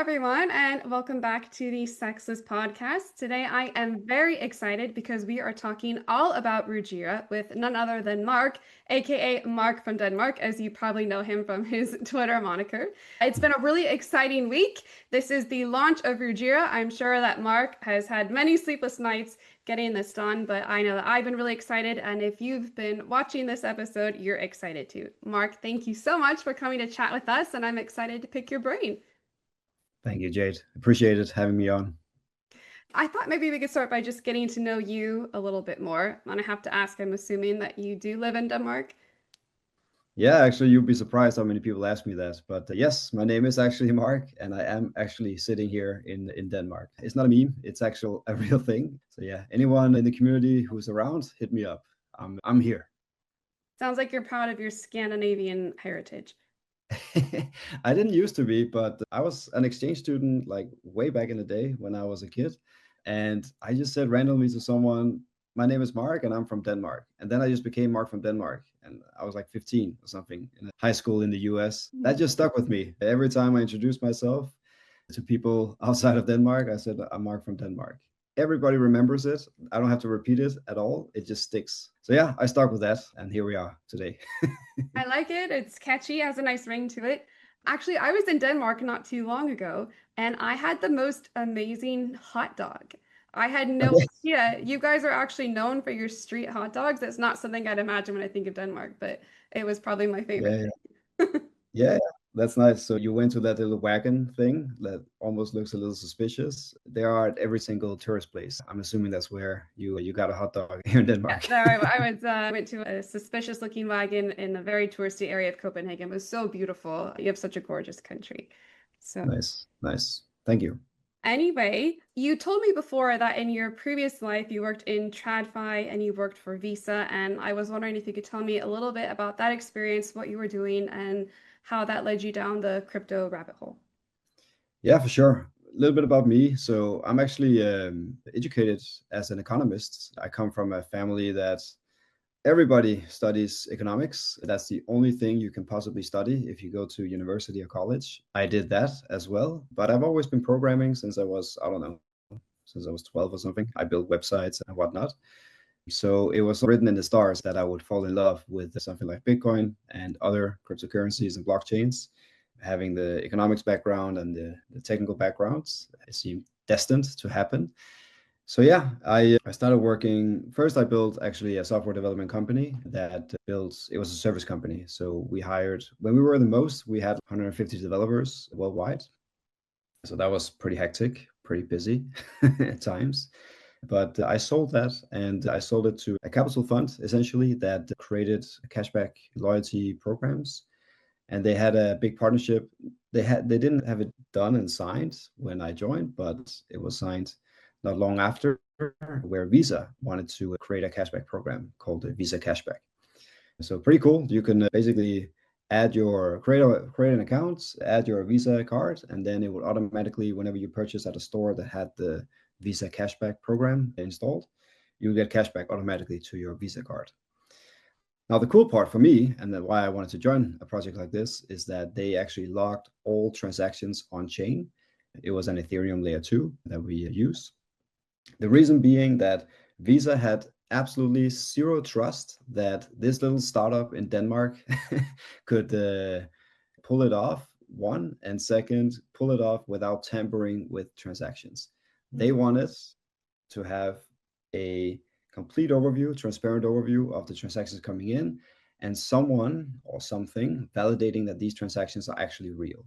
everyone, and welcome back to the Cexless podcast. Today, I am very excited because we are talking all about Rujira with none other than Mark, aka Mark from Denmark, as you probably know him from his Twitter moniker. It's been a really exciting week. This is the launch of Rujira. I'm sure that Mark has had many sleepless nights getting this done, but I know that I've been really excited. And if you've been watching this episode, you're excited too. Mark, thank you so much for coming to chat with us, and I'm excited to pick your brain. Thank you, Jade. Appreciate it having me on. I thought maybe we could start by just getting to know you a little bit more. And I have to ask, I'm assuming that you do live in Denmark. Yeah, actually, you'll be surprised how many people ask me that. But yes, my name is actually Mark, and I am actually sitting here in Denmark. It's not a meme; it's actual a real thing. So yeah, anyone in the community who's around, hit me up. I'm here. Sounds like you're proud of your Scandinavian heritage. I didn't used to be, but I was an exchange student like way back in the day when I was a kid. And I just said randomly to someone, my name is Mark and I'm from Denmark. And then I just became Mark from Denmark. And I was like 15 or something in high school in the US. That just stuck with me. Every time I introduced myself to people outside of Denmark, I said, I'm Mark from Denmark. Everybody remembers it. I don't have to repeat it at all. It just sticks. So yeah, I start with that. And here we are today. I like it. It's catchy, has a nice ring to it. Actually, I was in Denmark not too long ago, and I had the most amazing hot dog. I had no idea. You guys are actually known for your street hot dogs. That's not something I'd imagine when I think of Denmark, but it was probably my favorite Yeah, thing. yeah, that's nice. So you went to that little wagon thing that almost looks a little suspicious. They are at every single tourist place. I'm assuming that's where you got a hot dog here in Yeah, Denmark. there I went to a suspicious looking wagon in a very touristy area of Copenhagen. It was so beautiful. You have such a gorgeous country. So Nice, nice. Thank you. anyway, you told me before that in your previous life you worked in TradFi and you worked for Visa, and I was wondering if you could tell me a little bit about that experience, what you were doing, and how that led you down the crypto rabbit hole. Yeah, for sure. A little bit about me. So I'm actually educated as an economist. I come from a family that everybody studies economics. That's the only thing you can possibly study if you go to university or college. I did that as well, but I've always been programming since I was, I don't know, since I was 12 or something. I built websites and whatnot. So it was written in the stars that I would fall in love with something like Bitcoin and other cryptocurrencies and blockchains. Having the economics background and the technical backgrounds, it seemed destined to happen. So yeah, I started working. First, I built actually a software development company that built, it was a service company. So we hired, when we were the most, we had 150 developers worldwide. So that was pretty hectic, pretty busy at times. But I sold that and I sold it to a capital fund essentially that created cashback loyalty programs. And they had a big partnership. They didn't have it done and signed when I joined, but it was signed not long after, where Visa wanted to create a cashback program called the Visa Cashback. So pretty cool. You can basically create an account, add your Visa card, and then it would automatically, whenever you purchase at a store that had the Visa Cashback program installed, you get cashback automatically to your Visa card. Now, the cool part for me, and then why I wanted to join a project like this, is that they actually logged all transactions on chain. It was an Ethereum layer 2 that we use. The reason being that Visa had absolutely zero trust that this little startup in Denmark could pull it off, one, and second, pull it off without tampering with transactions. They wanted to have a complete overview, transparent overview of the transactions coming in, and someone or something validating that these transactions are actually real.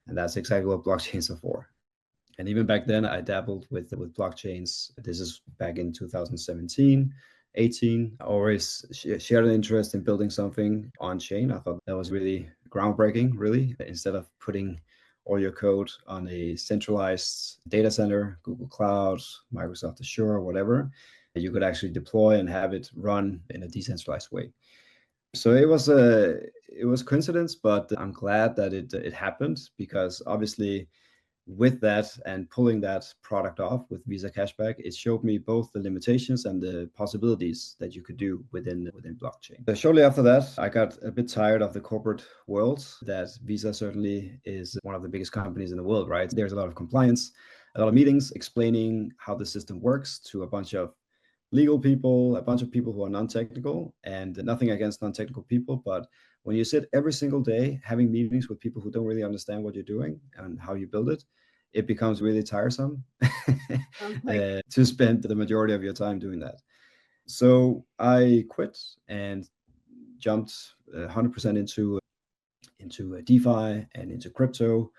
And that's exactly what blockchains are for. And even back then, I dabbled with blockchains. This is back in 2017, 18. I always shared an interest in building something on chain. I thought that was really groundbreaking, really. Instead of putting all your code on a centralized data center, Google Cloud, Microsoft Azure, whatever, you could actually deploy and have it run in a decentralized way. So it was coincidence, but I'm glad that it happened, because obviously with that and pulling that product off with Visa Cashback, it showed me both the limitations and the possibilities that you could do within blockchain. Shortly after that, I got a bit tired of the corporate world. That Visa certainly is one of the biggest companies in the world, right? There's a lot of compliance, a lot of meetings explaining how the system works to a bunch of legal people, a bunch of people who are non-technical, and nothing against non-technical people, but when you sit every single day having meetings with people who don't really understand what you're doing and how you build it, it becomes really tiresome to spend the majority of your time doing that. So I quit and jumped 100% into DeFi and into crypto.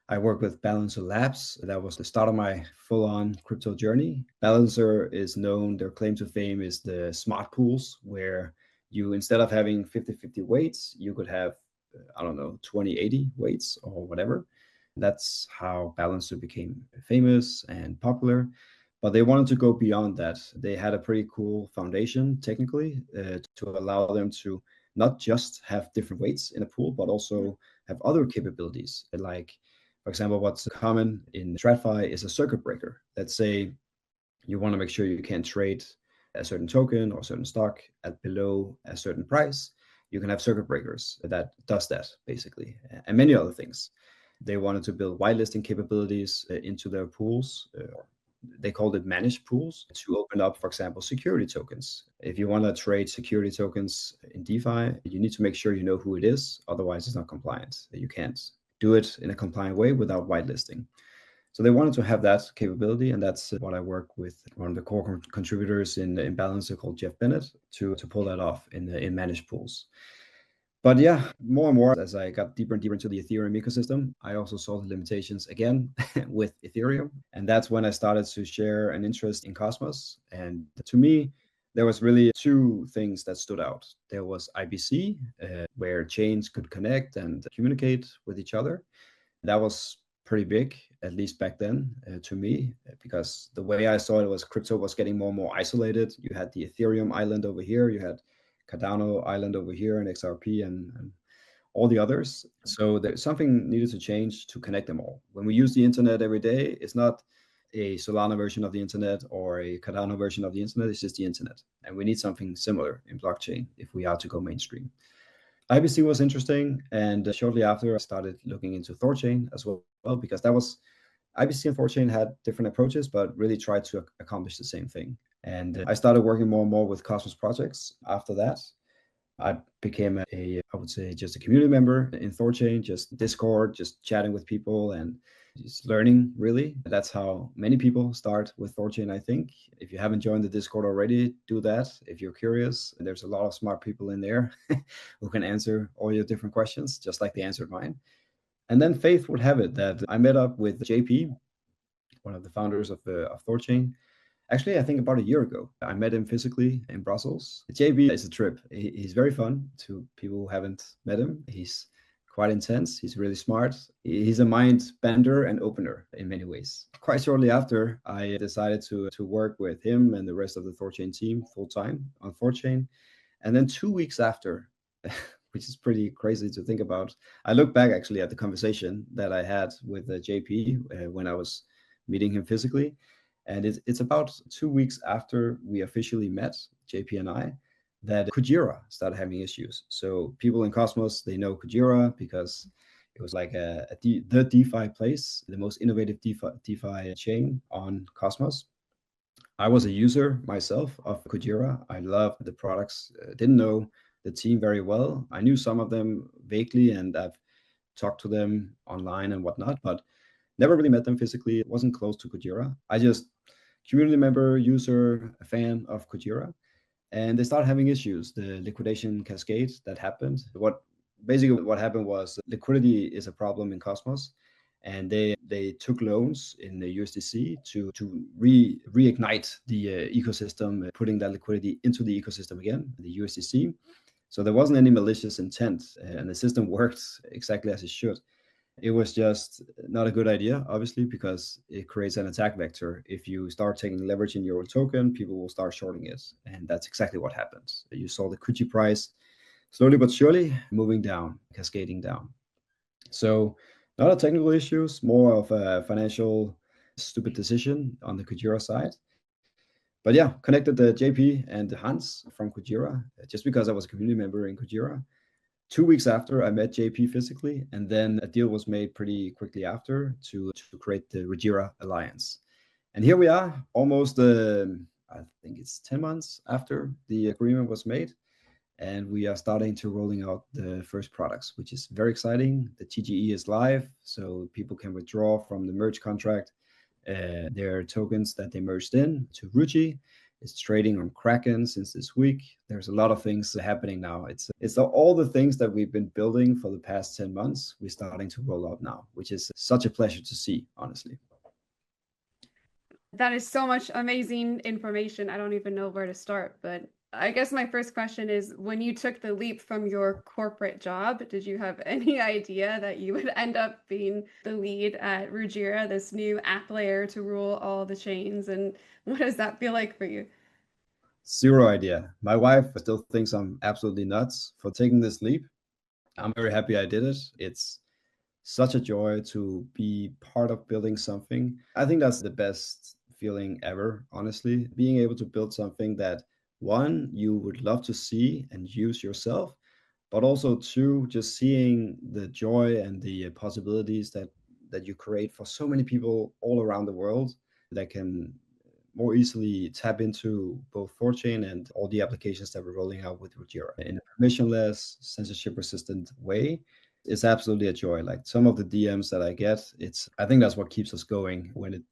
I work with Balancer Labs. That was the start of my full-on crypto journey. Balancer is known, their claim to fame is the smart pools, where you, instead of having 50-50 weights, you could have, I don't know, 20-80 weights or whatever. That's how Balancer became famous and popular. But they wanted to go beyond that. They had a pretty cool foundation technically to allow them to not just have different weights in a pool, but also have other capabilities. Like, for example, what's common in TradFi is a circuit breaker. Let's say you want to make sure you can't trade a certain token or a certain stock at below a certain price. You can have circuit breakers that does that, basically, and many other things. They wanted to build whitelisting capabilities into their pools. They called it managed pools to open up, for example, security tokens. If you want to trade security tokens in DeFi, you need to make sure you know who it is. Otherwise, it's not compliant. You can't do it in a compliant way without whitelisting. So they wanted to have that capability, and that's what I work with one of the core contributors in Balancer called Jeff Bennett to pull that off in managed pools. But yeah, more and more as I got deeper and deeper into the Ethereum ecosystem, I also saw the limitations again with Ethereum. And that's when I started to share an interest in Cosmos. And to me, there was really two things that stood out. There was IBC, where chains could connect and communicate with each other. That was pretty big, at least back then, to me, because the way I saw it was crypto was getting more and more isolated. You had the Ethereum island over here, you had Cardano Island over here, and XRP and all the others. So there's something needed to change to connect them all. When we use the internet every day, it's not a Solana version of the internet or a Cardano version of the internet, it's just the internet. And we need something similar in blockchain if we are to go mainstream. IBC was interesting, and shortly after I started looking into Thorchain as well, because that was IBC and Thorchain had different approaches, but really tried to accomplish the same thing. And I started working more and more with Cosmos projects after that. I became I would say, just a community member in Thorchain, just Discord, just chatting with people and just learning, really. That's how many people start with Thorchain, I think. If you haven't joined the Discord already, do that. If you're curious, there's a lot of smart people in there who can answer all your different questions, just like they answered mine. And then Faith would have it that I met up with JP, one of the founders of Thorchain. Actually, I think about a year ago, I met him physically in Brussels. JB is a trip. He's very fun to people who haven't met him. He's quite intense. He's really smart. He's a mind bender and opener in many ways. Quite shortly after, I decided to work with him and the rest of the Thorchain team full time on Thorchain. And then 2 weeks after, which is pretty crazy to think about, I look back actually at the conversation that I had with JP when I was meeting him physically. And it's about 2 weeks after we officially met, JP and I, that Kujira started having issues. So people in Cosmos, they know Kujira because it was like the DeFi place, the most innovative DeFi chain on Cosmos. I was a user myself of Kujira. I loved the products. Didn't know the team very well. I knew some of them vaguely, and I've talked to them online and whatnot, but never really met them physically. It wasn't close to Kujira. I just community member, user, a fan of Kujira. And they started having issues. The liquidation cascade that happened. What happened was liquidity is a problem in Cosmos. And they took loans in the USDC to reignite the ecosystem, putting that liquidity into the ecosystem again, the USDC. So there wasn't any malicious intent, and the system worked exactly as it should. It was just not a good idea, obviously, because it creates an attack vector. If you start taking leverage in your own token, people will start shorting it. And that's exactly what happens. You saw the Kuji price slowly but surely moving down, cascading down. So Not a technical issues, more of a financial stupid decision on the Kujira side. But yeah, connected the JP and Hans from Kujira just because I was a community member in Kujira. 2 weeks after, I met JP physically, and then a deal was made pretty quickly after to create the Rujira Alliance. And here we are, almost, I think it's 10 months after the agreement was made, and we are starting to rolling out the first products, which is very exciting. The TGE is live, so people can withdraw from the merge contract their tokens that they merged in to RUJI. It's trading on Kraken since this week. There's a lot of things happening now. It's all the things that we've been building for the past 10 months. We're starting to roll out now, which is such a pleasure to see, honestly. That is so much amazing information. I don't even know where to start, but I guess my first question is, when you took the leap from your corporate job, did you have any idea that you would end up being the lead at Rujira, this new app layer to rule all the chains? And what does that feel like for you? Zero idea. My wife still thinks I'm absolutely nuts for taking this leap. I'm very happy I did it. It's such a joy to be part of building something. I think that's the best feeling ever, honestly. Being able to build something that, one, you would love to see and use yourself, but also two, just seeing the joy and the possibilities that you create for so many people all around the world that can more easily tap into both Thorchain and all the applications that we're rolling out with Rujira in a permissionless, censorship-resistant way. It's absolutely a joy. Like some of the DMs that I get, I think that's what keeps us going when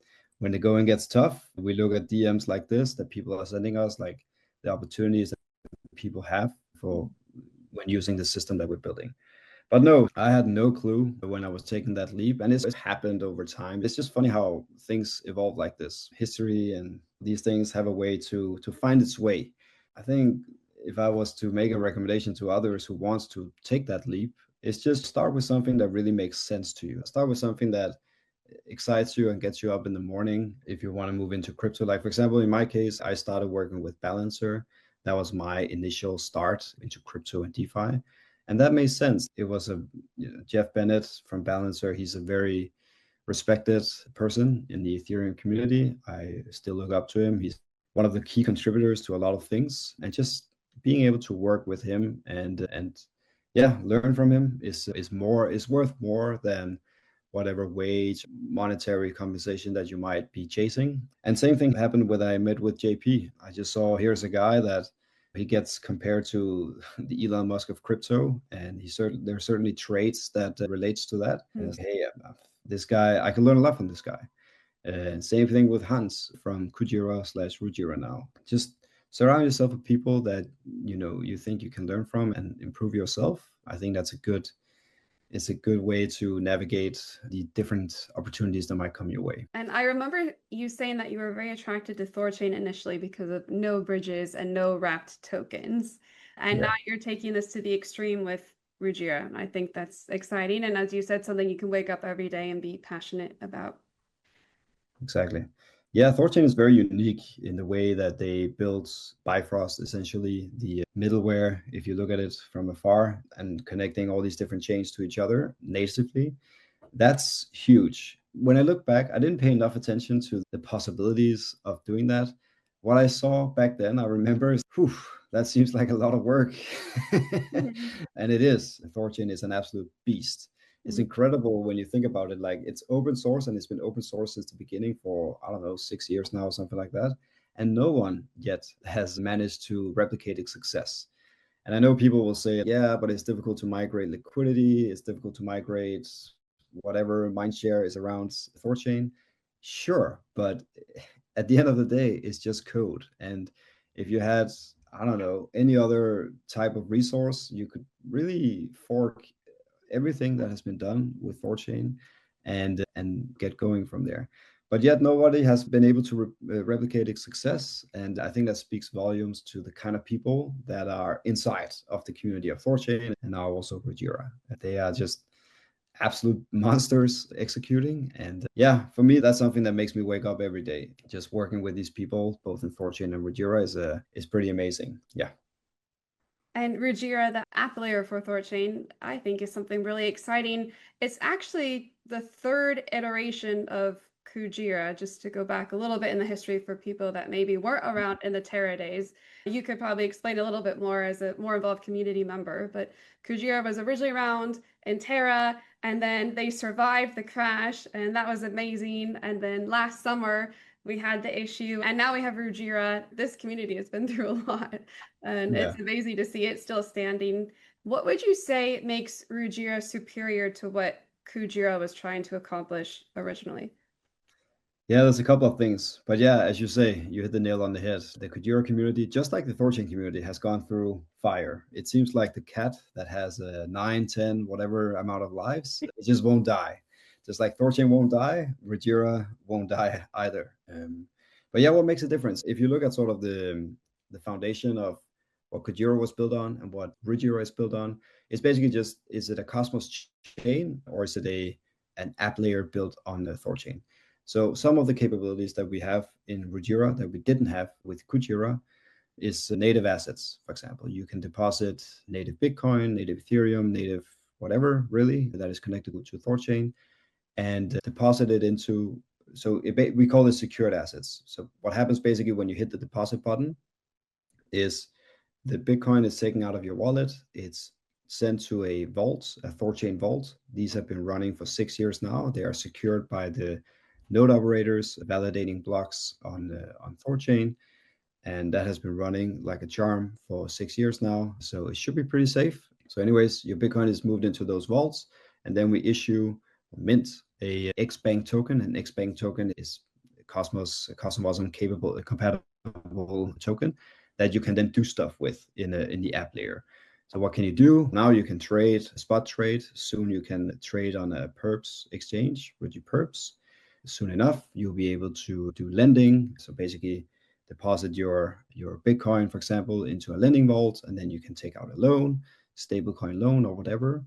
the going gets tough. We look at DMs like this that people are sending us, like the opportunities that people have for when using the system that we're building. But no, I had no clue when I was taking that leap, and it's happened over time. It's just funny how things evolve like this. History and these things have a way to find its way. I think if I was to make a recommendation to others who wants to take that leap, it's just start with something that really makes sense to you. Start with something that excites you and gets you up in the morning if you want to move into crypto. Like, for example, in my case, I started working with Balancer. That was my initial start into crypto and DeFi. And that made sense. It was Jeff Bennett from Balancer. He's a very respected person in the Ethereum community. I still look up to him. He's one of the key contributors to a lot of things. And just being able to work with him and yeah, learn from him is worth more than whatever wage monetary compensation that you might be chasing. And same thing happened when I met with JP. I just saw here's a guy that he gets compared to the Elon Musk of crypto, and there are certainly traits that relates to that. And hey, this guy, I can learn a lot from this guy. Same thing with Hans from Kujira/Rujira now. Just surround yourself with people that you think you can learn from and improve yourself. I think it's a good way to navigate the different opportunities that might come your way. And I remember you saying that you were very attracted to Thorchain initially because of no bridges and no wrapped tokens. And now Yeah, you're taking this to the extreme with Rujira. And I think that's exciting. And as you said, something you can wake up every day and be passionate about. exactly. Yeah, Thorchain is very unique in the way that they built Bifrost, essentially the middleware, if you look at it from afar, and connecting all these different chains to each other natively. That's huge. When I look back, I didn't pay enough attention to the possibilities of doing that. What I saw back then, I remember, whew, that seems like a lot of work. Mhm. And it is. Thorchain is an absolute beast. It's Mhm. incredible when you think about it. Like it's open source and it's been open source since the beginning for, I don't know, 6 years now, something like that. And no one yet has managed to replicate its success. And I know people will say, yeah, but it's difficult to migrate liquidity. It's difficult to migrate whatever mindshare is around Thorchain. Sure, but at the end of the day, it's just code. And if you had, I don't know, any other type of resource, you could really fork everything that has been done with Thorchain and get going from there. But yet nobody has been able to replicate its success, and I think that speaks volumes to the kind of people that are inside of the community of Thorchain and now also Rujira. They are just absolute monsters executing. And yeah, for me, that's something that makes me wake up every day. Just working with these people, both in Thorchain and Rujira, is pretty amazing. Yeah. And Rujira, the app layer for Thorchain, I think is something really exciting. It's actually the third iteration of Kujira, just to go back a little bit in the history for people that maybe weren't around in the Terra days. You could probably explain a little bit more as a more involved community member, but Kujira was originally around in Terra, and then they survived the crash, and that was amazing. And then last summer, we had the issue, and now we have Rujira. This community has been through a lot, and Yeah. it's amazing to see it still standing. What would you say makes Rujira superior to what Kujira was trying to accomplish originally? Yeah, there's a couple of things. But yeah, as you say, you hit the nail on the head. The Kujira community, just like the Thorchain community, has gone through fire. It seems like the cat that has a 9, 10, whatever amount of lives, it just won't die. Just like Thorchain won't die, Rujira won't die either. But yeah, what makes a difference? If you look at sort of the foundation of what Kujira was built on and what Rujira is built on, it's basically just, is it a Cosmos chain or is it an app layer built on the Thorchain? So some of the capabilities that we have in Rujira that we didn't have with Kujira is native assets. For example, you can deposit native Bitcoin, native Ethereum, native whatever really that is connected to Thorchain, and deposit it into. So we call this secured assets. So what happens basically when you hit the deposit button is the Bitcoin is taken out of your wallet. It's sent to a vault, a Thorchain vault. These have been running for 6 years now. They are secured by the node operators validating blocks on Thorchain, and that has been running like a charm for 6 years now. So it should be pretty safe. So, anyways, your Bitcoin is moved into those vaults, and then we issue mint a Xbank token. An Xbank token is Cosmosm capable compatible token that you can then do stuff with in the app layer. So what can you do? Now you can trade, spot trade. Soon you can trade on a perps exchange, RUJI perps. Soon enough, you'll be able to do lending. So basically deposit your Bitcoin, for example, into a lending vault, and then you can take out a loan, stablecoin loan or whatever.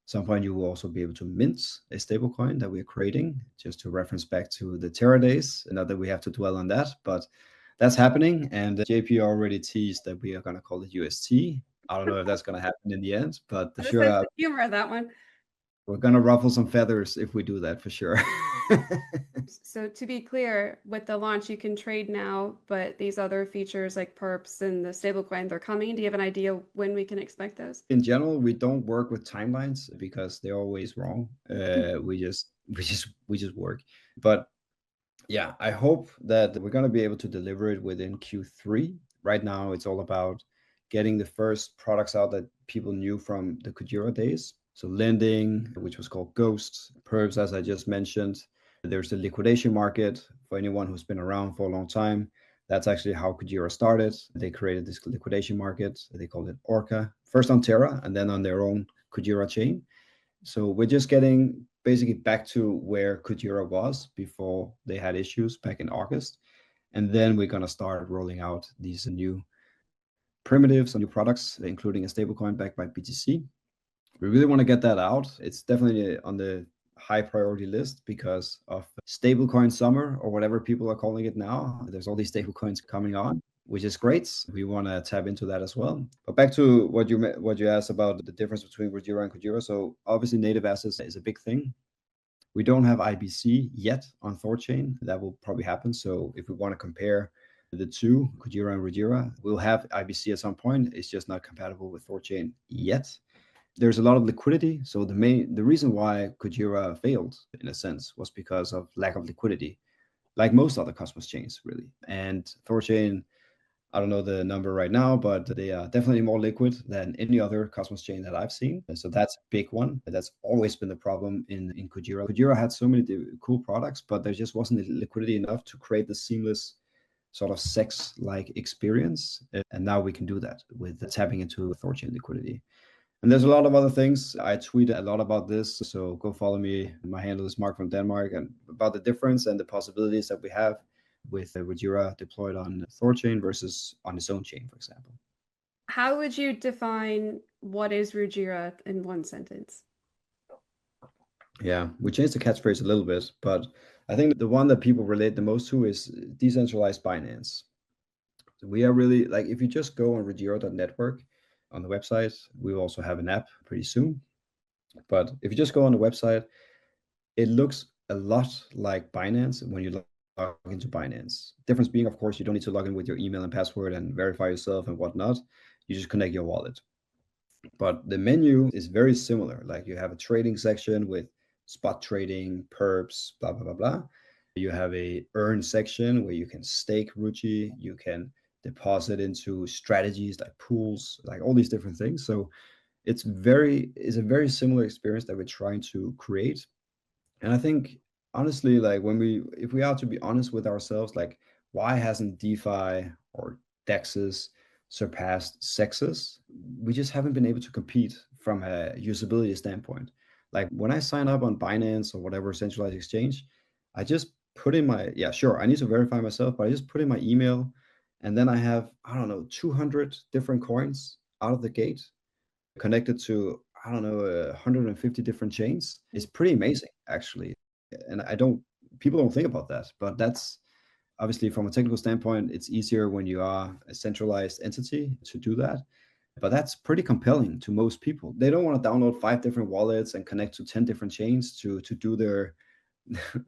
At some point, you will also be able to mint a stablecoin that we're creating, just to reference back to the Terra days. Not that we have to dwell on that, but that's happening. And JP already teased that we are going to call it UST. I don't know if that's going to happen in the end, but for The sense sure, of humor of that one. we're going to ruffle some feathers if we do that for sure. So to be clear, with the launch, you can trade now, but these other features like perps and the stablecoin, they're coming. Do you have an idea when we can expect those? In general, we don't work with timelines because they're always wrong. We just work. But yeah, I hope that we're going to be able to deliver it within Q3. Right now, it's all about getting the first products out that people knew from the Kujira days. So lending, which was called Ghost, perps, as I just mentioned. There's the liquidation market for anyone who's been around for a long time. That's actually how Kujira started. They created this liquidation market. They called it Orca, first on Terra and then on their own Kujira chain. So we're just getting basically back to where Kujira was before they had issues back in August. And then we're going to start rolling out these new primitives and new products, including a stablecoin backed by BTC. We really want to get that out. It's definitely on the high priority list because of stablecoin summer or whatever people are calling it now. There's all these stablecoins coming on, which is great. We want to tap into that as well. But back to what you asked about the difference between Rujira and Kujira. So obviously native assets is a big thing. We don't have IBC yet on Thorchain. That will probably happen. So if we want to compare the two, Kujira and Rujira, we'll have IBC at some point. It's just not compatible with Thorchain yet. There's a lot of liquidity. So the reason why Kujira failed in a sense was because of lack of liquidity, like most other Cosmos chains really. And Thorchain, I don't know the number right now, but they are definitely more liquid than any other Cosmos chain that I've seen. And so that's a big one. That's always been the problem in Kujira. Kujira had so many cool products, but there just wasn't liquidity enough to create the seamless sort of sex-like experience. And now we can do that with tapping into Thorchain liquidity. And there's a lot of other things. I tweet a lot about this, so go follow me. My handle is Mark from Denmark, and about the difference and the possibilities that we have with Rujira deployed on Thorchain versus on its own chain, for example. How would you define what is Rujira in one sentence? Yeah, we changed the catchphrase a little bit, but I think the one that people relate the most to is decentralized Binance. So we are really like, if you just go on Rujira.network, on the website. We will also have an app pretty soon. But if you just go on the website, it looks a lot like Binance when you log into Binance. Difference being, of course, you don't need to log in with your email and password and verify yourself and whatnot. You just connect your wallet. But the menu is very similar. Like you have a trading section with spot trading, perps, blah, blah, blah, blah. You have a earn section where you can stake RUJI, you can deposit into strategies like pools, like all these different things. So it's a very similar experience that we're trying to create. And I think honestly, like if we are to be honest with ourselves, like why hasn't DeFi or DEXs surpassed Cexless? We just haven't been able to compete from a usability standpoint. Like when I sign up on Binance or whatever centralized exchange, I just put in my, yeah, sure, I need to verify myself, but I just put in my email and then I have, I don't know, 200 different coins out of the gate connected to, I don't know, 150 different chains. It's pretty amazing, actually. And people don't think about that, but that's obviously from a technical standpoint, it's easier when you are a centralized entity to do that. But that's pretty compelling to most people. They don't want to download 5 different wallets and connect to 10 different chains to do their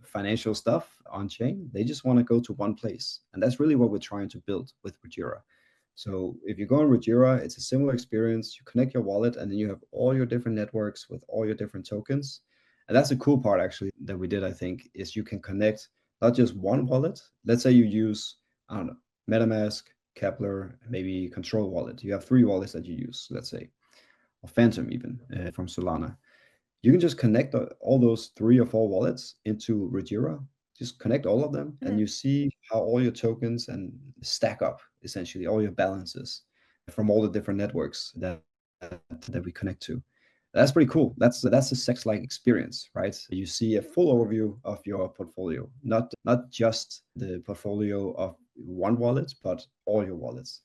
financial stuff on chain. They just want to go to one place. And that's really what we're trying to build with Rujira. So if you go on Rujira, it's a similar experience. You connect your wallet and then you have all your different networks with all your different tokens. And that's the cool part actually that we did, I think, is you can connect not just one wallet. Let's say you use, I don't know, MetaMask, Kepler, maybe Control Wallet. You have 3 wallets that you use, let's say, or Phantom even from Solana. You can just connect all those 3 or 4 wallets into Rujira. Just connect all of them, and you see how all your tokens and stack up, essentially all your balances from all the different networks that we connect to. That's pretty cool. That's a Cex-like experience, right? You see a full overview of your portfolio, not just the portfolio of one wallet, but all your wallets.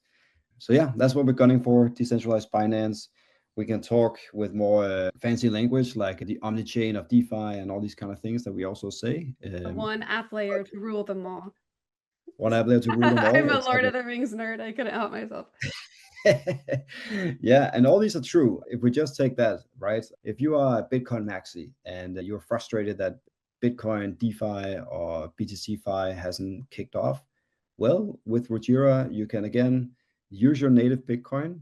So yeah, that's what we're gunning for, decentralized finance. We can talk with more fancy language like the omni-chain of DeFi and all these kind of things that we also say. One app layer to rule them all. One app layer to rule them all. I'm a Lord of the Rings nerd. I couldn't help myself. Yeah, and all these are true. If we just take that, right? If you are a Bitcoin maxi and you're frustrated that Bitcoin DeFi or BTC-Fi hasn't kicked off, well, with Rujira, you can again use your native Bitcoin,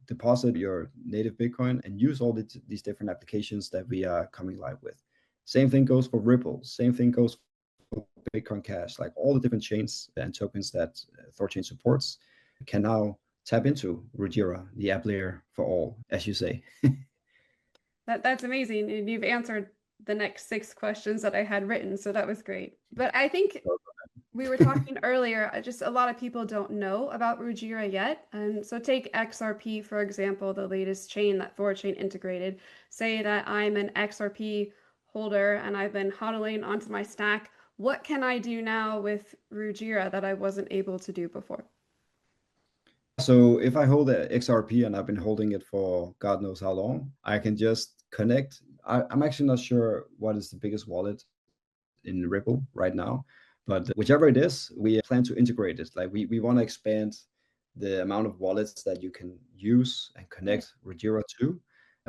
deposit your native Bitcoin, and use all these different applications that we are coming live with. Same thing goes for Ripple. Same thing goes for Bitcoin Cash. Like all the different chains and tokens that Thorchain supports can now tap into Rujira, the app layer for all, as you say. That's amazing. And you've answered the next 6 questions that I had written, so that was great. But I think we were talking earlier, just a lot of people don't know about Rujira yet. And so take XRP, for example, the latest chain that Thorchain integrated. Say that I'm an XRP holder and I've been hodling onto my stack. What can I do now with Rujira that I wasn't able to do before? So if I hold a XRP and I've been holding it for God knows how long, I can just connect. I'm actually not sure what is the biggest wallet in Ripple right now, but whichever it is, we plan to integrate it. Like we want to expand the amount of wallets that you can use and connect Rujira to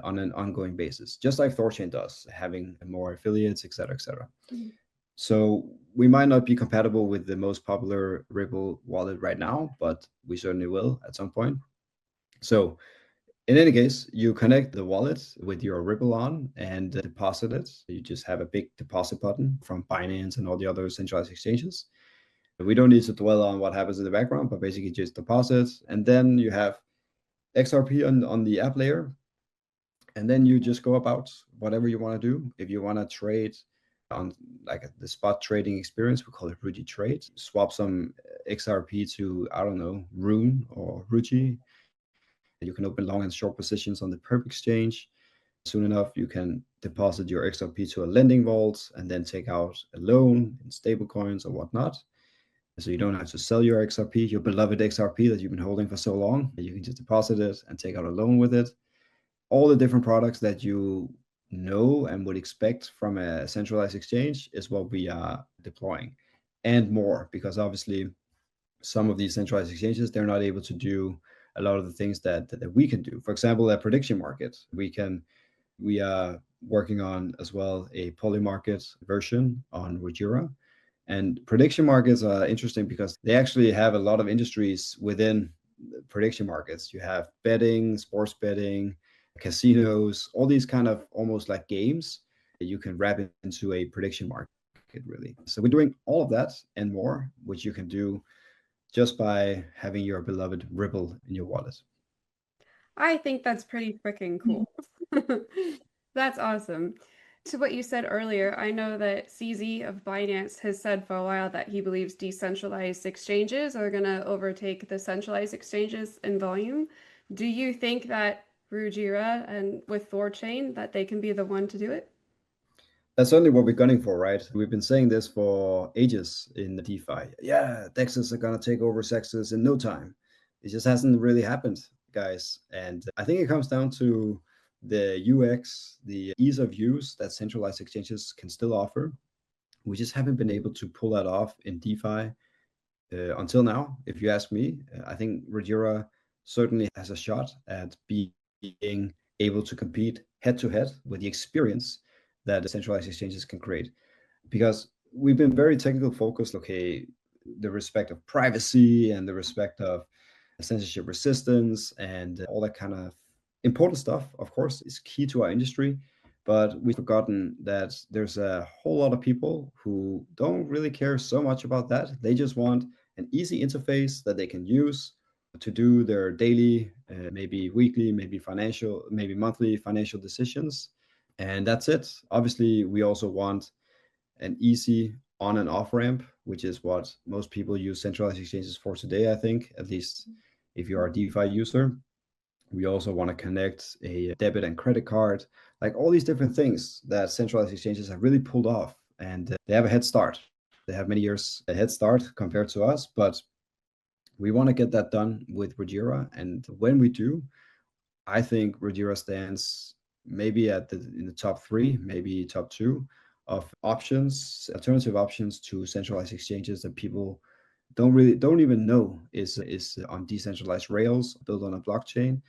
on an ongoing basis, just like Thorchain does, having more affiliates, et cetera, et cetera. So we might not be compatible with the most popular Ripple wallet right now, but we certainly will at some point. So in any case, you connect the wallet with your Ripple on and deposit it. You just have a big deposit button from Binance and all the other centralized exchanges. We don't need to dwell on what happens in the background, but basically just deposit. And then you have XRP on the app layer. And then you just go about whatever you want to do. If you want to trade on like the spot trading experience, we call it RUJI trade, swap some XRP to, I don't know, RUNE or RUJI. You can open long and short positions on the perp exchange. Soon enough, you can deposit your XRP to a lending vault and then take out a loan in stable coins or whatnot. So you don't have to sell your XRP, your beloved XRP that you've been holding for so long. You can just deposit it and take out a loan with it. All the different products that you know and would expect from a centralized exchange is what we are deploying, and more, because obviously some of these centralized exchanges, they're not able to do a lot of the things that we can do. For example, a prediction market, we are working on as well a poly market version on Rujira. And prediction markets are interesting because they actually have a lot of industries within prediction markets. You have betting, sports betting, casinos, all these kind of almost like games that you can wrap into a prediction market, really. So we're doing all of that and more, which you can do just by having your beloved Ripple in your wallet. I think that's pretty freaking cool. That's awesome. To what you said earlier, I know that CZ of Binance has said for a while that he believes decentralized exchanges are going to overtake the centralized exchanges in volume. Do you think that Rujira and with Thorchain that they can be the one to do it? That's certainly what we're gunning for, right? We've been saying this for ages in the DeFi. Yeah, DEXs are gonna take over Cexless in no time. It just hasn't really happened, guys. And I think it comes down to the UX, the ease of use that centralized exchanges can still offer. We just haven't been able to pull that off in DeFi until now. If you ask me, I think Rajira certainly has a shot at being able to compete head to head with the experience that centralized exchanges can create. Because we've been very technical focused, okay, the respect of privacy and the respect of censorship resistance and all that kind of important stuff, of course, is key to our industry. But we've forgotten that there's a whole lot of people who don't really care so much about that. They just want an easy interface that they can use to do their daily, maybe weekly, maybe financial, maybe monthly financial decisions. And that's it. Obviously, we also want an easy on and off ramp, which is what most people use centralized exchanges for today, I think, at least if you are a DeFi user. We also want to connect a debit and credit card, like all these different things that centralized exchanges have really pulled off. And they have a head start. They have many years a head start compared to us, but we want to get that done with Rajira. And when we do, I think Rajira stands maybe in the top three, maybe top two of options, alternative options to centralized exchanges that people don't even know is on decentralized rails built on a blockchain.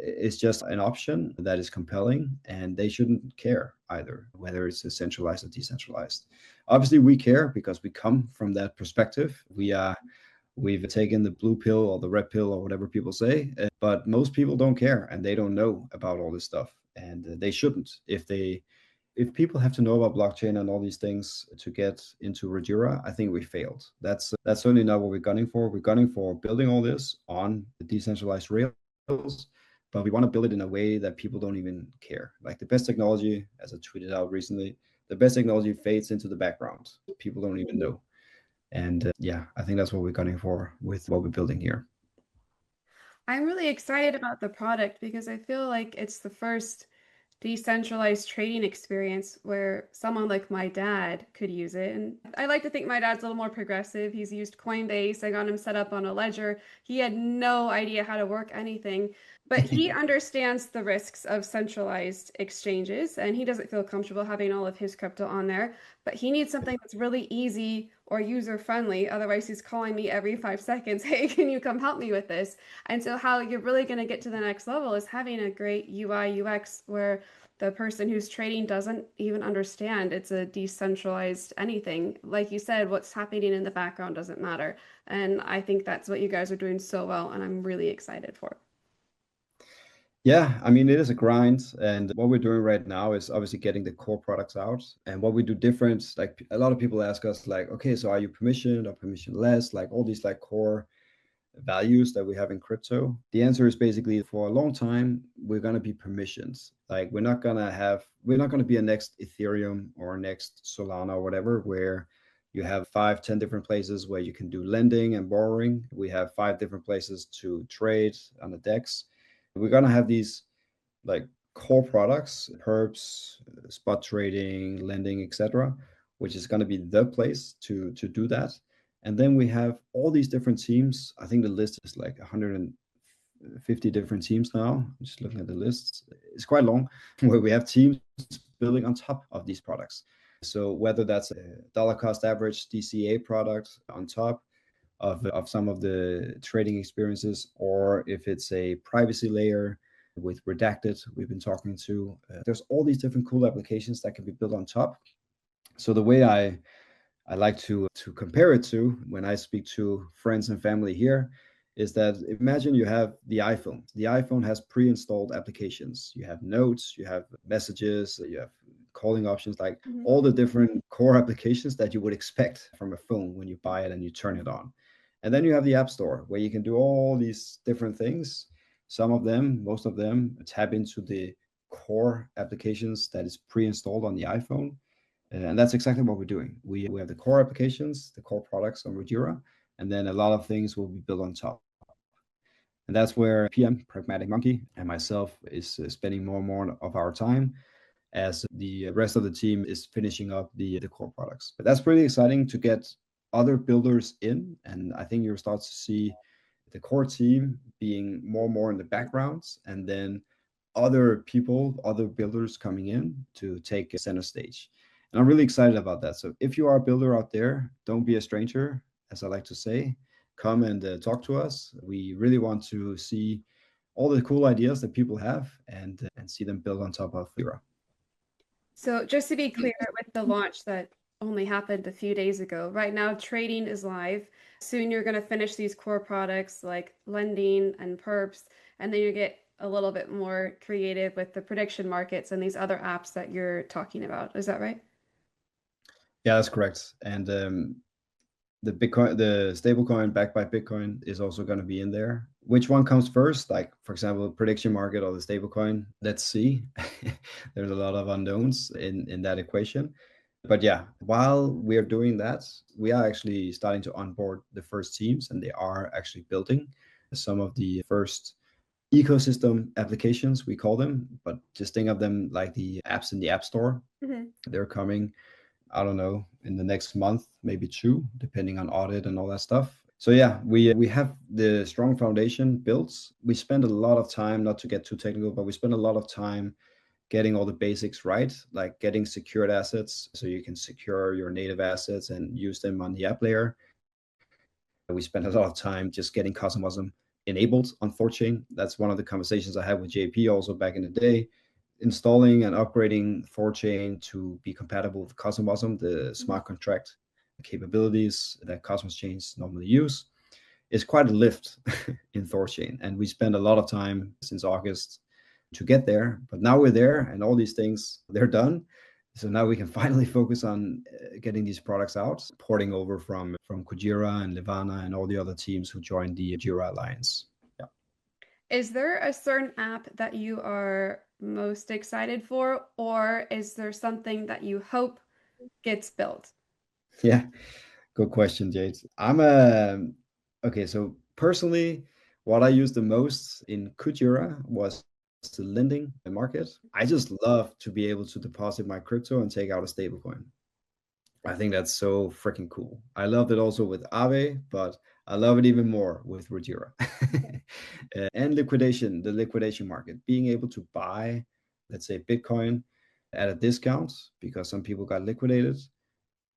It's just an option that is compelling, and they shouldn't care either whether it's centralized or decentralized. Obviously, we care because we come from that perspective. We've taken the blue pill or the red pill or whatever people say, but most people don't care and they don't know about all this stuff, and they shouldn't. If people have to know about blockchain and all these things to get into Rajira, I think we failed. That's certainly not what we're gunning for. We're gunning for building all this on the decentralized rails, but we want to build it in a way that people don't even care. Like the best technology, as I tweeted out recently, the best technology fades into the background. People don't even know. And yeah, I think that's what we're gunning for with what we're building here. I'm really excited about the product because I feel like it's the first decentralized trading experience where someone like my dad could use it. And I like to think my dad's a little more progressive. He's used Coinbase. I got him set up on a ledger. He had no idea how to work anything, but he understands the risks of centralized exchanges and he doesn't feel comfortable having all of his crypto on there. But he needs something that's really easy or user friendly. Otherwise, he's calling me every 5 seconds, hey, can you come help me with this? And so, how you're really going to get to the next level is having a great UI UX where the person who's trading doesn't even understand it's a decentralized anything. Like you said, what's happening in the background doesn't matter. And I think that's what you guys are doing so well, and I'm really excited for. Yeah, I mean, it is a grind. And what we're doing right now is obviously getting the core products out. And what we do different, like a lot of people ask us, like, okay, so are you permissioned or permissionless? Like all these like core values that we have in crypto. The answer is basically for a long time, we're going to be permissions. Like we're not going to be a next Ethereum or next Solana or whatever, where you have 5, 10 different places where you can do lending and borrowing. We have 5 different places to trade on the DEX. We're going to have these like core products, perps, spot trading, lending, etc., which is going to be the place to do that. And then we have all these different teams. I think the list is like 150 different teams now. I'm just looking at the lists. It's quite long, where we have teams building on top of these products. So whether that's a dollar cost average DCA product on top of some of the trading experiences, or if it's a privacy layer with redacted we've been talking to. There's all these different cool applications that can be built on top. So the way I like to compare it to when I speak to friends and family here is that imagine you have the iPhone. The iPhone has pre-installed applications. You have notes, you have messages, you have calling options, like all the different core applications that you would expect from a phone when you buy it and you turn it on. And then you have the App Store where you can do all these different things. Some of them, most of them, tap into the core applications that is pre-installed on the iPhone. And that's exactly what we're doing. We have the core applications, the core products on Rujira, and then a lot of things will be built on top. And that's where PM, Pragmatic Monkey, and myself is spending more and more of our time, as the rest of the team is finishing up the core products. But that's pretty exciting to get other builders in. And I think you'll start to see the core team being more and more in the backgrounds, and then other people, other builders coming in to take center stage. And I'm really excited about that. So if you are a builder out there, don't be a stranger, as I like to say. Come and talk to us. We really want to see all the cool ideas that people have and see them build on top of Rujira. So just to be clear, with the launch that only happened a few days ago, right now trading is live. Soon you're going to finish these core products like lending and perps, and then you get a little bit more creative with the prediction markets and these other apps that you're talking about. Is that right? Yeah, that's correct. And the Bitcoin, the stablecoin backed by Bitcoin is also going to be in there. Which one comes first? Like, for example, prediction market or the stablecoin? Let's see. There's a lot of unknowns in that equation. But yeah, while we are doing that, we are actually starting to onboard the first teams, and they are actually building some of the first ecosystem applications, we call them, but just think of them like the apps in the App Store. They're coming, I don't know, in the next month, maybe two, depending on audit and all that stuff. So yeah, we have the strong foundation built. We spend a lot of time, not to get too technical, but we spend a lot of time getting all the basics right, like getting secured assets so you can secure your native assets and use them on the app layer. We spent a lot of time just getting CosmWasm enabled on Thorchain. That's one of the conversations I had with JP also back in the day. Installing and upgrading Thorchain to be compatible with CosmWasm, the smart contract capabilities that Cosmos chains normally use, is quite a lift in Thorchain. And we spent a lot of time since August to get there, but now we're there and all these things, they're done. So now we can finally focus on getting these products out, porting over from Kujira and Levana and all the other teams who joined the Jira Alliance. Yeah. Is there a certain app that you are most excited for, or is there something that you hope gets built? Yeah, good question, Jade. Okay, so personally, what I used the most in Kujira was the lending market. I just love to be able to deposit my crypto and take out a stablecoin. I think that's so freaking cool. I loved it also with Aave, but I love it even more with Rujira. And liquidation, the liquidation market, being able to buy, let's say, Bitcoin at a discount because some people got liquidated.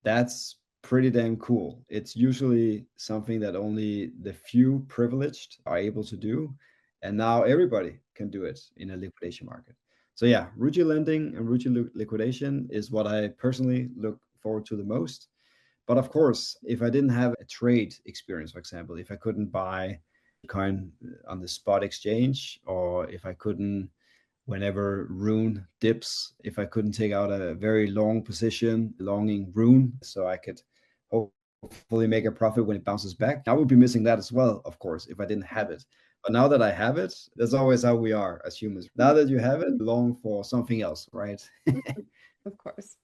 That's pretty damn cool. It's usually something that only the few privileged are able to do. And now everybody can do it in a liquidation market. So yeah, RUJI lending and RUJI liquidation is what I personally look forward to the most. But of course, if I didn't have a trade experience, for example, if I couldn't buy Bitcoin on the spot exchange, or if I couldn't, whenever RUNE dips, if I couldn't take out a very long position, longing RUNE, so I could hopefully make a profit when it bounces back, I would be missing that as well, of course, if I didn't have it. But now that I have it, that's always how we are as humans. Now that you have it, long for something else, right? Of course.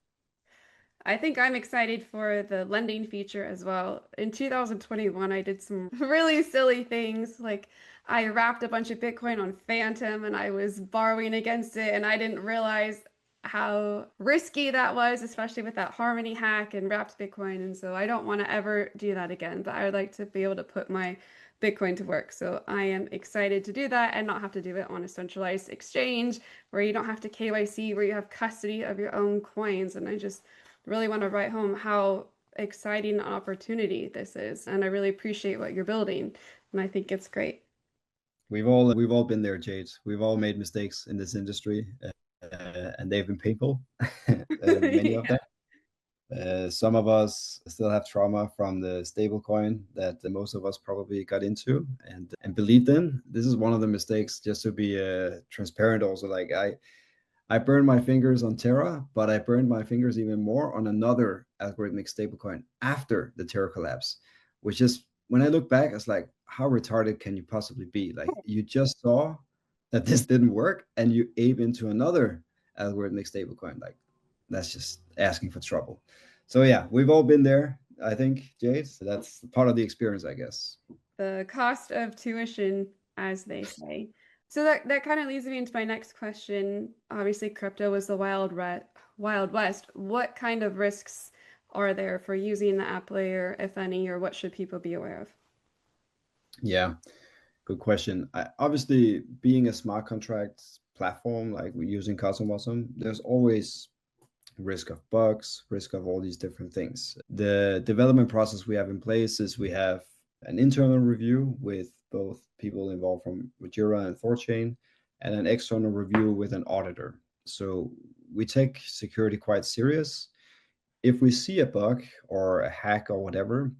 I think I'm excited for the lending feature as well. In 2021, I did some really silly things. Like I wrapped a bunch of Bitcoin on Phantom and I was borrowing against it, and I didn't realize how risky that was, especially with that Harmony hack and wrapped Bitcoin. And so I don't want to ever do that again, but I would like to be able to put my Bitcoin to work. So I am excited to do that and not have to do it on a centralized exchange where you don't have to KYC, where you have custody of your own coins. And I just really want to write home how exciting opportunity this is, and I really appreciate what you're building, and I think it's great. We've all been there, Jade. We've all made mistakes in this industry, and they've been painful, many of Yeah. them. Some of us still have trauma from the stable coin that most of us probably got into and believed in. This is one of the mistakes, just to be transparent also. Like I burned my fingers on Terra, but I burned my fingers even more on another algorithmic stablecoin after the Terra collapse, which is, when I look back, it's like, how retarded can you possibly be? Like, you just saw that this didn't work and you ape into another algorithmic stablecoin. Like, that's just asking for trouble. So yeah, we've all been there, I think, Jade. So that's part of the experience, I guess. The cost of tuition, as they say. So that kind of leads me into my next question. Obviously, crypto was the wild west. What kind of risks are there for using the app layer, if any, or what should people be aware of? Yeah, good question. Obviously, being a smart contract platform like we're using Cosmosm, there's always risk of bugs, risk of all these different things. The development process we have in place is we have an internal review with both people involved from Rujira and Thorchain, and an external review with an auditor. So we take security quite serious. If we see a bug or a hack or whatever,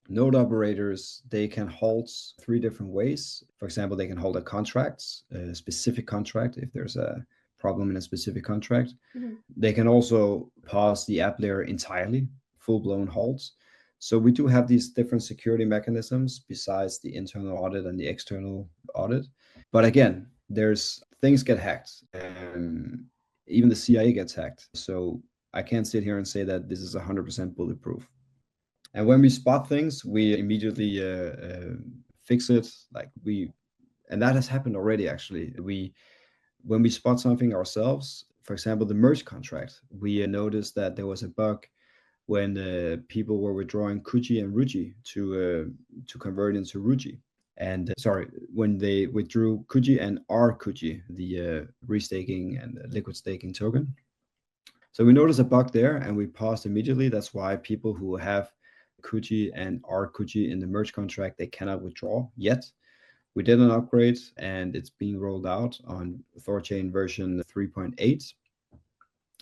node operators, they can halt three different ways. For example, they can hold a contract, a specific contract, if there's a problem in a specific contract. Mhm. They can also pause the app layer entirely, full-blown halts. So we do have these different security mechanisms besides the internal audit and the external audit. But again, there's things get hacked. Even the CIA gets hacked. So I can't sit here and say that this is 100% bulletproof. And when we spot things, we immediately fix it. And that has happened already. Actually, when we spot something ourselves, for example, the merge contract, we noticed that there was a bug when people were withdrawing Kuji and Ruji to convert into Ruji. And sorry, when they withdrew Kuji and RKuji, the restaking and liquid staking token. So we noticed a bug there and we paused immediately. That's why people who have Kuji and RKuji in the merge contract, they cannot withdraw yet. We did an upgrade and it's being rolled out on Thorchain version 3.8.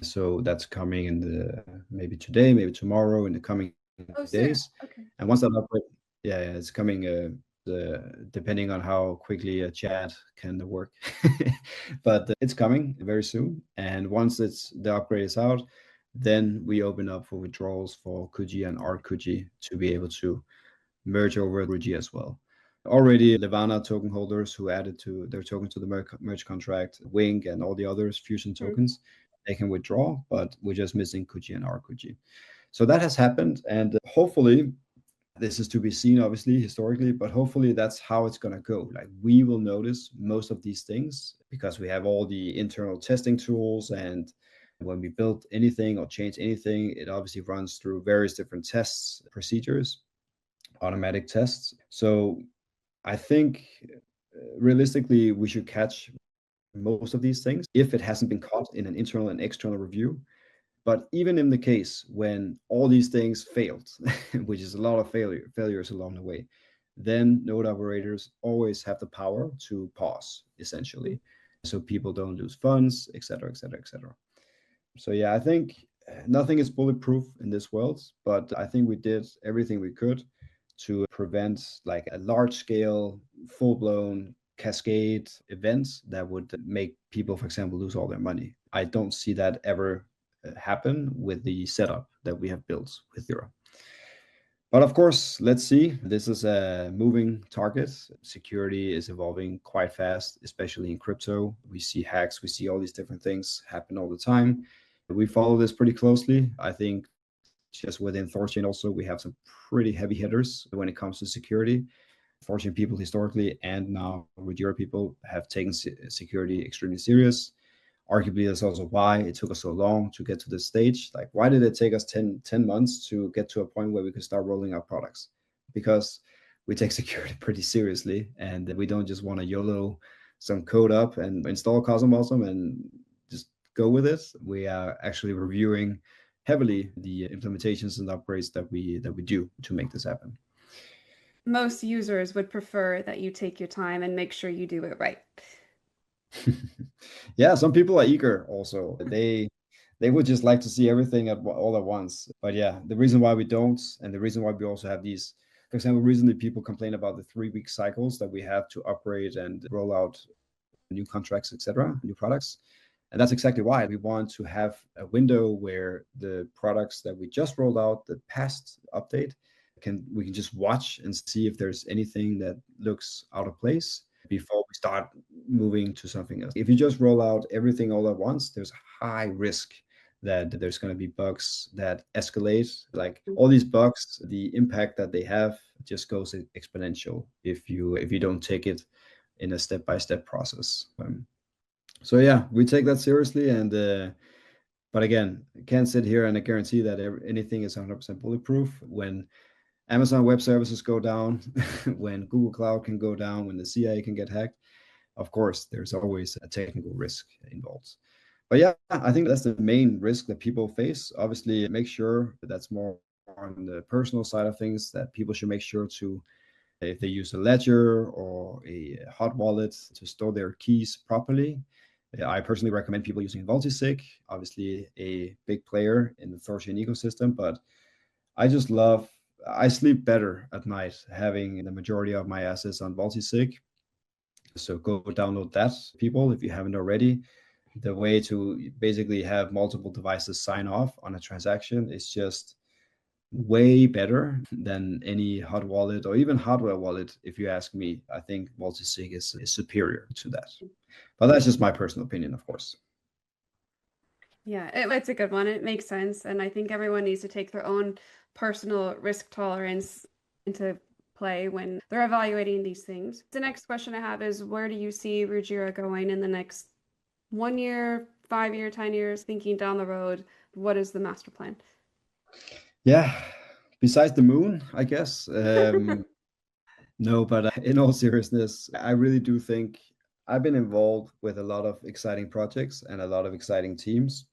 So that's coming in the maybe today, maybe tomorrow, in the coming Oh, soon. days. Okay. And once that upgrade, yeah, it's coming. Depending on how quickly a chat can work, but it's coming very soon. And once the upgrade is out, then we open up for withdrawals for Kuji and RKuji to be able to merge over RUJI as well. Already Levana token holders who added to their token to the merge contract, Wing and all the others, Fusion Mhm. tokens, they can withdraw, but we're just missing Kuji and RKuji. So that has happened, and hopefully, this is to be seen, obviously, historically, but hopefully that's how it's going to go. Like, we will notice most of these things because we have all the internal testing tools, and when we build anything or change anything, it obviously runs through various different tests, procedures, automatic tests. So I think realistically, we should catch most of these things if it hasn't been caught in an internal and external review. But even in the case when all these things failed, which is a lot of failures along the way, then node operators always have the power to pause, essentially, so people don't lose funds, etc., etc., etc. So yeah, I think nothing is bulletproof in this world, but I think we did everything we could to prevent like a large scale, full blown cascade events that would make people, for example, lose all their money. I don't see that ever happen with the setup that we have built with Zero. But of course, let's see. This is a moving target. Security is evolving quite fast, especially in crypto. We see hacks, we see all these different things happen all the time. We follow this pretty closely. I think just within Thorchain also, we have some pretty heavy hitters when it comes to security. Thorchain people historically and now with your people have taken security extremely serious. Arguably, that's also why it took us so long to get to this stage. Like, why did it take us 10 months to get to a point where we could start rolling out products? Because we take security pretty seriously and we don't just want to YOLO some code up and install Cosmosm and just go with it. We are actually reviewing heavily the implementations and upgrades that we do to make this happen. Most users would prefer that you take your time and make sure you do it right. Yeah, some people are eager also. They would just like to see everything all at once. But yeah, the reason why we don't, and the reason why we also have these, for example, recently people complain about the 3-week cycles that we have to upgrade and roll out new contracts, etc., new products. And that's exactly why we want to have a window where the products that we just rolled out, the past update, we can just watch and see if there's anything that looks out of place before we start moving to something else. If you just roll out everything all at once, there's a high risk that there's going to be bugs that escalate. Like all these bugs, the impact that they have just goes exponential if you don't take it in a step-by-step process. So yeah, we take that seriously, and but again, can't sit here and guarantee that anything is 100% bulletproof. When Amazon Web Services go down, when Google Cloud can go down, when the CIA can get hacked, of course, there's always a technical risk involved. But yeah, I think that's the main risk that people face. Obviously, make sure that's more on the personal side of things, that people should make sure to, if they use a ledger or a hot wallet, to store their keys properly. I personally recommend people using Multisig, obviously a big player in the Thorchain ecosystem, but I sleep better at night having the majority of my assets on Multisig. So go download that, people, if you haven't already. The way to basically have multiple devices sign off on a transaction is just way better than any hot wallet or even hardware wallet. If you ask me, I think multi-sig is superior to that. But that's just my personal opinion, of course. Yeah, it's a good one. It makes sense. And I think everyone needs to take their own personal risk tolerance into play when they're evaluating these things. The next question I have is, where do you see Rujira going in the next 1 year, 5 year, 10 years, thinking down the road? What is the master plan? Yeah, besides the moon, I guess. No, but in all seriousness, I really do think I've been involved with a lot of exciting projects and a lot of exciting teams.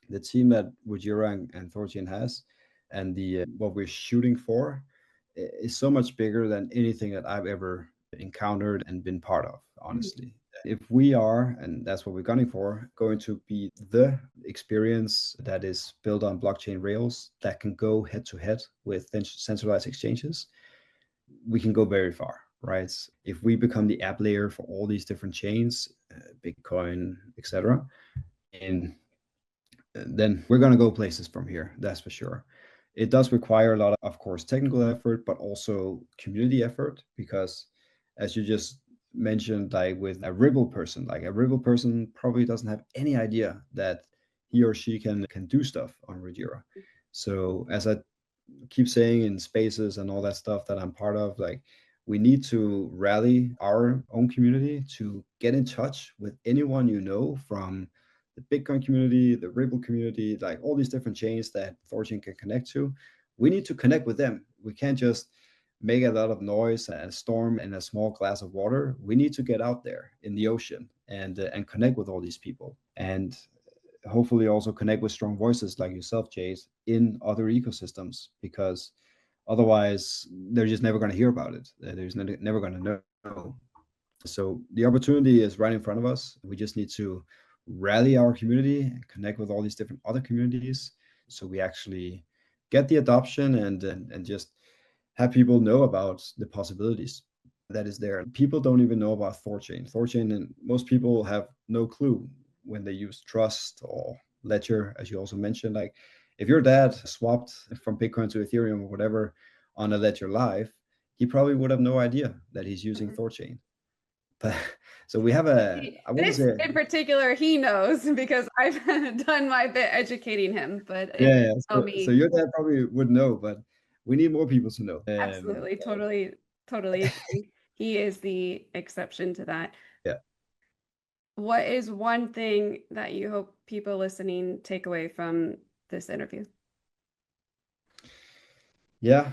The team that Kujira and Thorchain has, and the what we're shooting for, is so much bigger than anything that I've ever encountered and been part of, honestly. If we are, and that's what we're gunning for, going to be the experience that is built on blockchain rails that can go head to head with centralized exchanges, we can go very far, right? If we become the app layer for all these different chains, Bitcoin, etc., and then we're going to go places from here, that's for sure. It does require a lot of course, technical effort, but also community effort, because as you just mentioned, like with a Ripple person, like a Ripple person probably doesn't have any idea that he or she can do stuff on Rujira. So as I keep saying in spaces and all that stuff that I'm part of, like we need to rally our own community to get in touch with anyone you know from the Bitcoin community, the Ripple community, like all these different chains that Thorchain can connect to. We need to connect with them. We can't just make a lot of noise and storm in a small glass of water. We need to get out there in the ocean and connect with all these people, and hopefully also connect with strong voices like yourself, Jade, in other ecosystems, because otherwise they're just never going to hear about it. There's never going to know. So the opportunity is right in front of us. We just need to rally our community and connect with all these different other communities, so we actually get the adoption and just have people know about the possibilities that is there. People don't even know about Thorchain. Thorchain, and most people have no clue when they use Trust or Ledger, as you also mentioned. Like if your dad swapped from Bitcoin to Ethereum or whatever on a Ledger Live, he probably would have no idea that he's using Thorchain. But so we have I want to This say, in particular, he knows because I've done my bit educating him. But if yeah. you know So me, your dad probably would know, but we need more people to know. absolutely, totally agree. He is the exception to that. Yeah. What is one thing that you hope people listening take away from this interview? Yeah.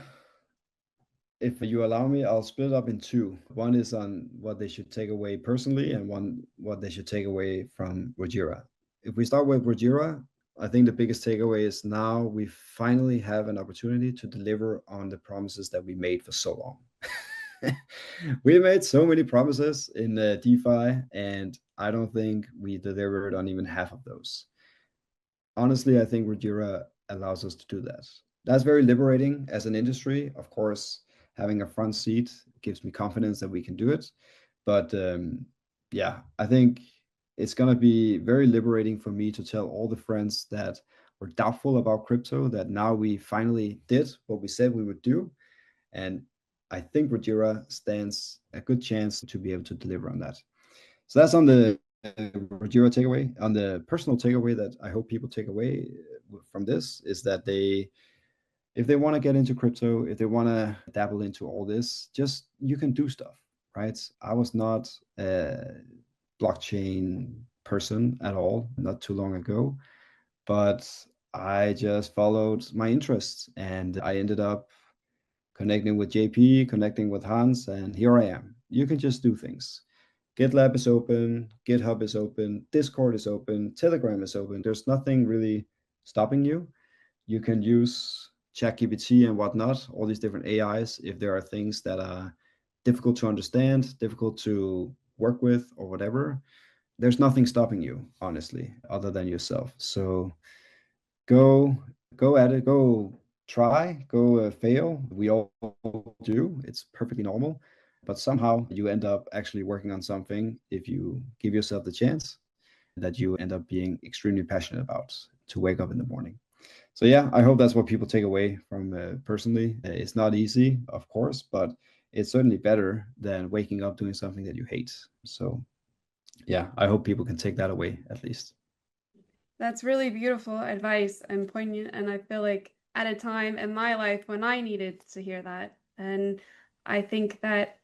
If you allow me, I'll split it up in two. One is on what they should take away personally, and one what they should take away from Rujira. If we start with Rujira, I think the biggest takeaway is now we finally have an opportunity to deliver on the promises that we made for so long. We made so many promises in DeFi, and I don't think we delivered on even half of those. Honestly, I think Rujira allows us to do that. That's very liberating as an industry. Of course, having a front seat gives me confidence that we can do it. But yeah, I think it's going to be very liberating for me to tell all the friends that were doubtful about crypto that now we finally did what we said we would do. And I think Rujira stands a good chance to be able to deliver on that. So that's on the Rojiro takeaway. On the personal takeaway that I hope people take away from this is that if they want to get into crypto, if they want to dabble into all this, just you can do stuff, right? I was not a blockchain person at all, not too long ago, but I just followed my interests and I ended up connecting with JP, connecting with Hans, and here I am. You can just do things. GitLab is open, GitHub is open, Discord is open, Telegram is open. There's nothing really stopping you. You can use ChatGPT and whatnot, all these different AIs, if there are things that are difficult to understand, difficult to work with, or whatever. There's nothing stopping you, honestly, other than yourself. So go go at it, go try, go fail. We all do. It's perfectly normal. But somehow you end up actually working on something if you give yourself the chance that you end up being extremely passionate about to wake up in the morning. So yeah, I hope that's what people take away from personally. It's not easy, of course, but it's certainly better than waking up doing something that you hate. So yeah, I hope people can take that away at least. That's really beautiful advice and poignant. And I feel like at a time in my life when I needed to hear that. And I think that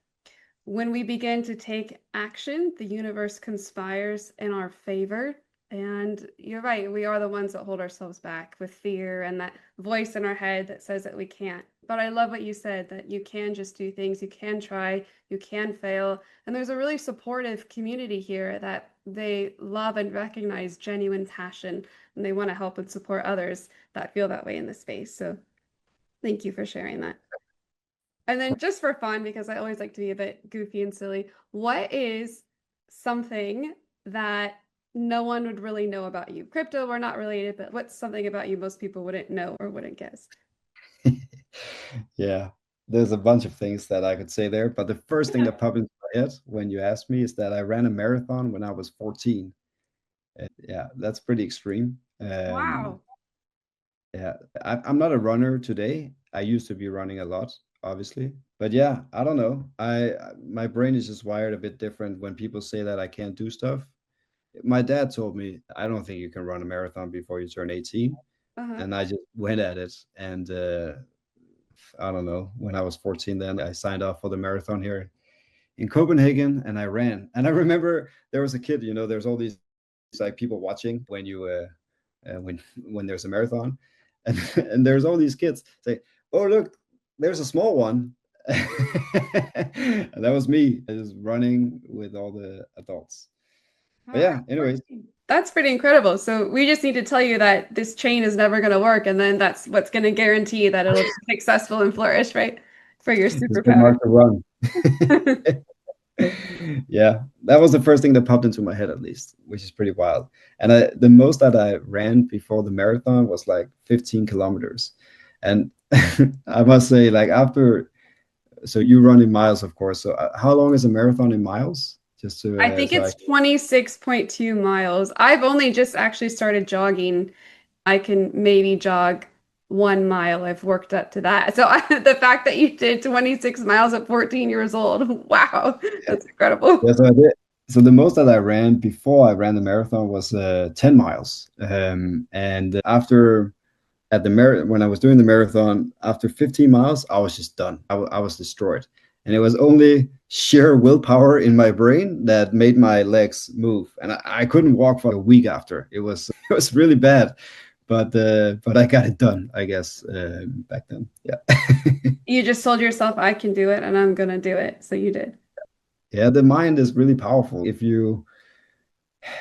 when we begin to take action, the universe conspires in our favor. And you're right, we are the ones that hold ourselves back with fear and that voice in our head that says that we can't. But I love what you said, that you can just do things, you can try, you can fail. And there's a really supportive community here that they love and recognize genuine passion, and they want to help and support others that feel that way in the space. So thank you for sharing that. And then just for fun, because I always like to be a bit goofy and silly, what is something that no one would really know about you? Crypto or not related, but what's something about you most people wouldn't know or wouldn't guess? Yeah, there's a bunch of things that I could say there, but the first thing Yeah. that popped into my head when you asked me is that I ran a marathon when I was 14. Yeah, that's pretty extreme. Wow. Yeah, I'm not a runner today. I used to be running a lot, obviously. But yeah, I don't know. My brain is just wired a bit different when people say that I can't do stuff. My dad told me, I don't think you can run a marathon before you turn 18. Uh-huh. And I just went at it. And I don't know, when I was 14, then I signed off for the marathon here in Copenhagen and I ran. And I remember there was a kid, there's all these like people watching when you when there's a marathon, and and there's all these kids say, "Oh look, there's a small one," and that was me, just running with all the adults. But Wow, yeah, at anyways, 14. That's pretty incredible. So we just need to tell you that this chain is never going to work, and then that's what's going to guarantee that it'll be successful and flourish, right? For your it's good superpower. mark to run. Yeah, that was the first thing that popped into my head, at least, which is pretty wild. And the most that I ran before the marathon was like 15 kilometers. And I must say, like, so you run in miles, of course. So how long is a marathon in miles? Just to, I think so I, it's 26.2 miles. I've only just actually started jogging. I can maybe jog 1 mile. I've worked up to that. So the fact that you did 26 miles at 14 years old, wow, yeah, that's incredible. yeah, so I did. So the most that I ran before I ran the marathon was 10 miles. And after at the when I was doing the marathon, after 15 miles, I was just done. I was destroyed. And it was only sheer willpower in my brain that made my legs move. And I couldn't walk for a week after. It was it was really bad. But I got it done, I guess, back then. Yeah. You just told yourself, I can do it and I'm gonna do it. So you did. Yeah, the mind is really powerful. If you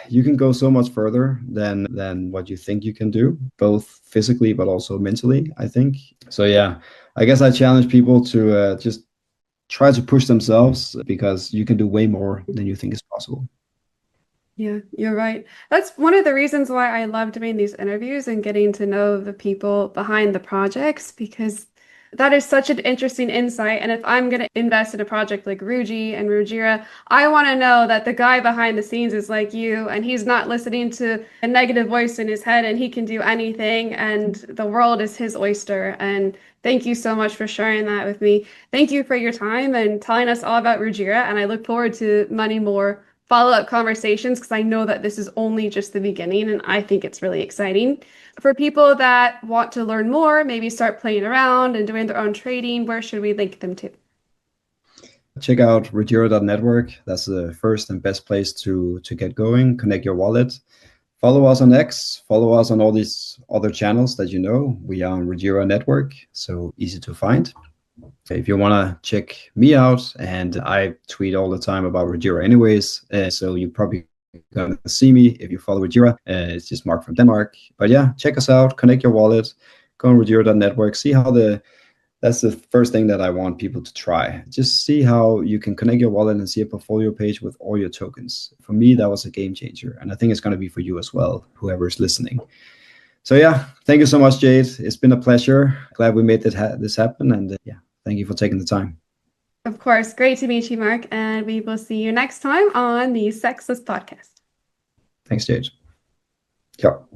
you can go so much further than what you think you can do, both physically but also mentally, I think. So yeah, I guess I challenge people to just try to push themselves because you can do way more than you think is possible. Yeah, you're right. That's one of the reasons why I love doing these interviews and getting to know the people behind the projects, because that is such an interesting insight. And if I'm going to invest in a project like RUJI and Rujira, I want to know that the guy behind the scenes is like you and he's not listening to a negative voice in his head and he can do anything and the world is his oyster. And thank you so much for sharing that with me. Thank you for your time and telling us all about Rujira. And I look forward to many more follow-up conversations because I know that this is only just the beginning and I think it's really exciting. For people that want to learn more, maybe start playing around and doing their own trading, where should we link them to? Check out ruggiero.network. That's the first and best place to get going. Connect your wallet. Follow us on X. Follow us on all these other channels that you know. We are on Ruggiero Network, so easy to find. If you want to check me out, and I tweet all the time about Ruggiero anyways, so you probably gonna see me if you follow Ruggiero. It's just Mark from Denmark. But yeah, check us out. Connect your wallet. Go on ruggiero.network. See how that's the first thing that I want people to try. Just see how you can connect your wallet and see a portfolio page with all your tokens. For me, that was a game changer. And I think it's going to be for you as well, whoever is listening. So yeah, thank you so much, Jade. It's been a pleasure. Glad we made this happen. And yeah, thank you for taking the time. Of course, great to meet you, Mark, and we will see you next time on the Cexless podcast. Thanks, Jade. Ciao.